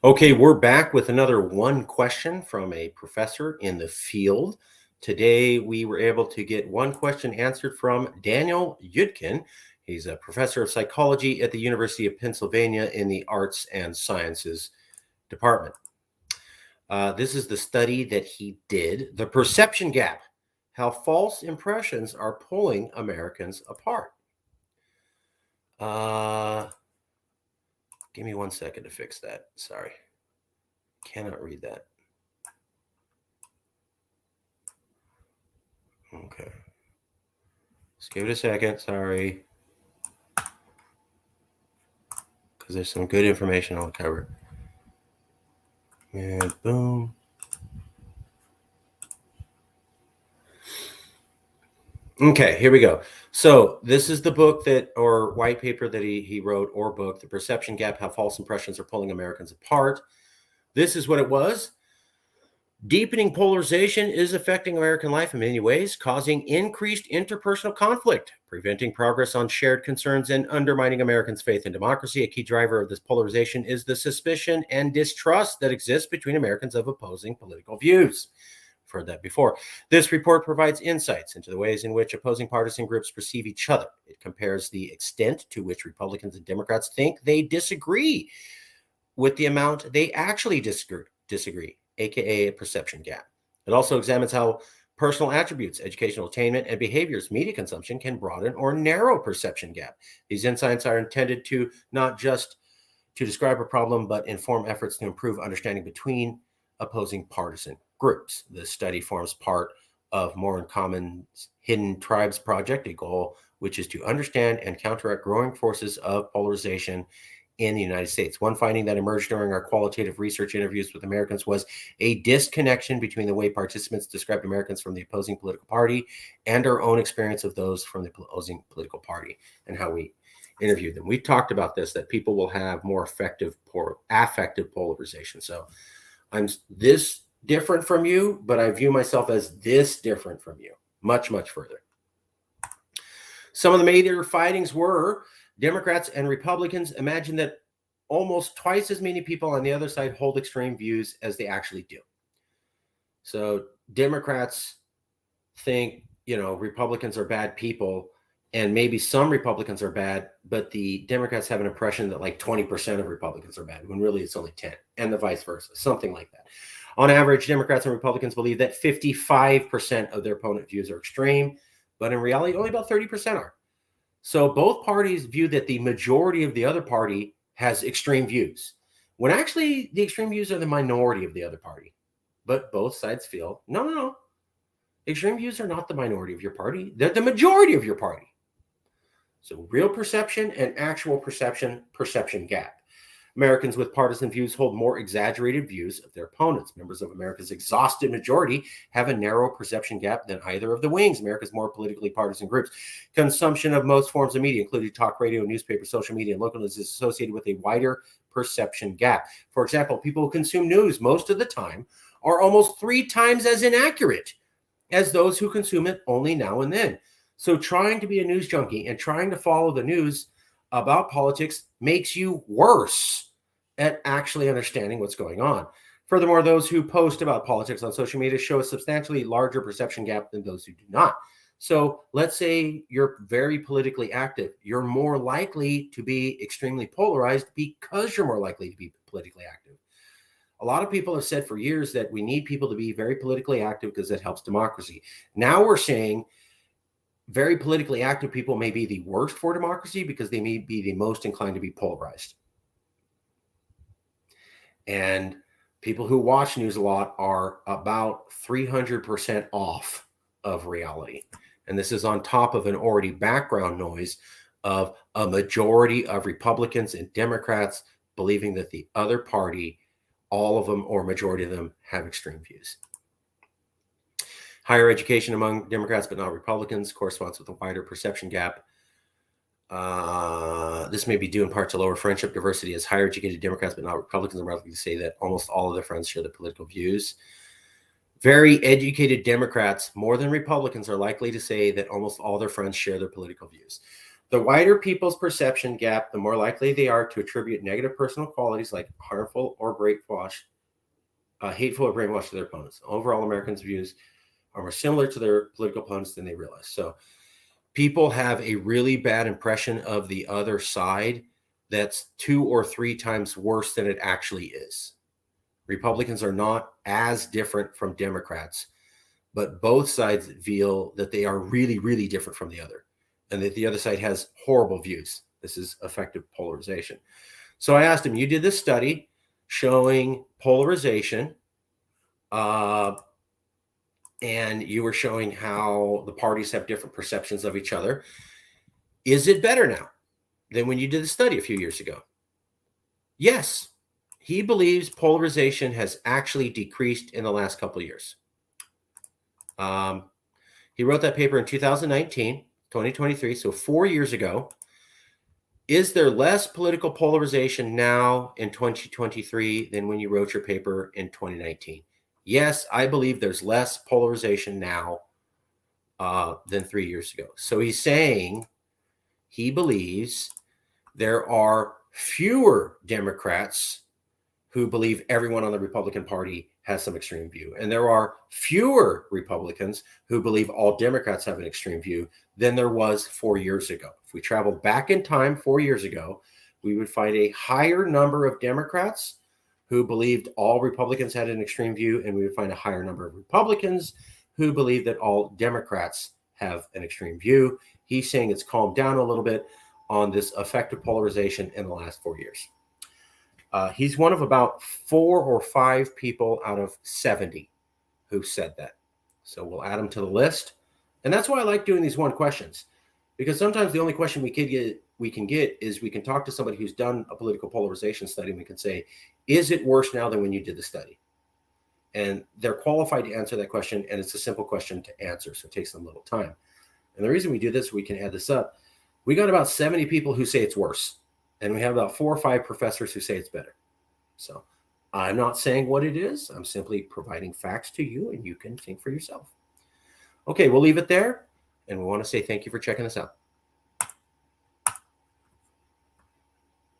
Okay, we're back with another one question from a professor in the field. Today, we were able to get one question answered from Daniel Yudkin. He's a professor of psychology at the University of Pennsylvania in the Arts and Sciences Department. This is the study that he did, the perception gap, how false impressions are pulling Americans apart. Give me 1 second to fix that. Sorry. Cannot read that. Okay. Just give it a second. Sorry. Because there's some good information I'll cover. And boom. Okay, here we go. So this is the book or white paper that he wrote, or book, The Perception Gap, How False Impressions Are Pulling Americans Apart. This is what it was. Deepening polarization is affecting American life in many ways, causing increased interpersonal conflict, preventing progress on shared concerns, and undermining Americans' faith in democracy. A key driver of this polarization is the suspicion and distrust that exists between Americans of opposing political views. I've heard that before. This report provides insights into the ways in which opposing partisan groups perceive each other. It compares the extent to which Republicans and Democrats think they disagree with the amount they actually disagree, aka a perception gap. It also examines how personal attributes, educational attainment, and behaviors, media consumption can broaden or narrow perception gap. These insights are intended to not just to describe a problem, but inform efforts to improve understanding between opposing partisan groups. This study forms part of More in Common's Hidden Tribes Project, a goal which is to understand and counteract growing forces of polarization in the United States. One finding that emerged during our qualitative research interviews with Americans was a disconnection between the way participants described Americans from the opposing political party and our own experience of those from the opposing political party and how we interviewed them. We talked about this, that people will have more affective polarization. So I'm this different from you, but I view myself as this different from you, much, much further. Some of the major findings were Democrats and Republicans imagine that almost twice as many people on the other side hold extreme views as they actually do. So Democrats think, Republicans are bad people, and maybe some Republicans are bad, but the Democrats have an impression that like 20% of Republicans are bad, when really it's only 10, and the vice versa, something like that. On average, Democrats and Republicans believe that 55% of their opponent views are extreme, but in reality, only about 30% are. So both parties view that the majority of the other party has extreme views, when actually the extreme views are the minority of the other party. But both sides feel, no. Extreme views are not the minority of your party. They're the majority of your party. So real perception and actual perception gap. Americans with partisan views hold more exaggerated views of their opponents. Members of America's exhausted majority have a narrow perception gap than either of the wings. America's more politically partisan groups. Consumption of most forms of media, including talk radio, newspaper, social media, and local news, is associated with a wider perception gap. For example, people who consume news most of the time are almost 3 times as inaccurate as those who consume it only now and then. So trying to be a news junkie and trying to follow the news about politics makes you worse at actually understanding what's going on. Furthermore, those who post about politics on social media show a substantially larger perception gap than those who do not. So let's say you're very politically active. You're more likely to be extremely polarized because you're more likely to be politically active. A lot of people have said for years that we need people to be very politically active because it helps democracy. Now we're saying very politically active people may be the worst for democracy because they may be the most inclined to be polarized. And people who watch news a lot are about 300% off of reality. And this is on top of an already background noise of a majority of Republicans and Democrats believing that the other party, all of them or majority of them, have extreme views. Higher education among Democrats but not Republicans corresponds with a wider perception gap. This may be due in part to lower friendship diversity, as higher educated Democrats but not Republicans are likely to say that almost all of their friends share their political views. Very educated Democrats, more than Republicans, are likely to say that almost all their friends share their political views. The wider people's perception gap, the more likely they are to attribute negative personal qualities like harmful or hateful or brainwash to their opponents. Overall, Americans' views are more similar to their political opponents than they realize. So people have a really bad impression of the other side that's 2 or 3 times worse than it actually is. Republicans are not as different from Democrats, but both sides feel that they are really, really different from the other, and that the other side has horrible views. This is effective polarization. So I asked him, you did this study showing polarization, and you were showing how the parties have different perceptions of each other. Is it better now than when you did the study a few years ago? Yes. He believes polarization has actually decreased in the last couple of years. He wrote that paper in 2019, 2023, so 4 years ago. Is there less political polarization now in 2023 than when you wrote your paper in 2019? Yes, I believe there's less polarization now than 3 years ago. So he's saying he believes there are fewer Democrats who believe everyone on the Republican Party has some extreme view. And there are fewer Republicans who believe all Democrats have an extreme view than there was 4 years ago. If we travel back in time 4 years ago, we would find a higher number of Democrats who believed all Republicans had an extreme view, and we would find a higher number of Republicans who believe that all Democrats have an extreme view. He's saying it's calmed down a little bit on this effective polarization in the last 4 years. He's one of about 4 or 5 people out of 70 who said that. So we'll add him to the list. And that's why I like doing these one questions, because sometimes the only question we can get is we can talk to somebody who's done a political polarization study, and we can say, is it worse now than when you did the study? And they're qualified to answer that question, and it's a simple question to answer, so it takes them a little time. And the reason we do this, we can add this up. We got about 70 people who say it's worse, and we have about 4 or 5 professors who say it's better. So I'm not saying what it is. I'm simply providing facts to you, and you can think for yourself. Okay, we'll leave it there, and we want to say thank you for checking us out.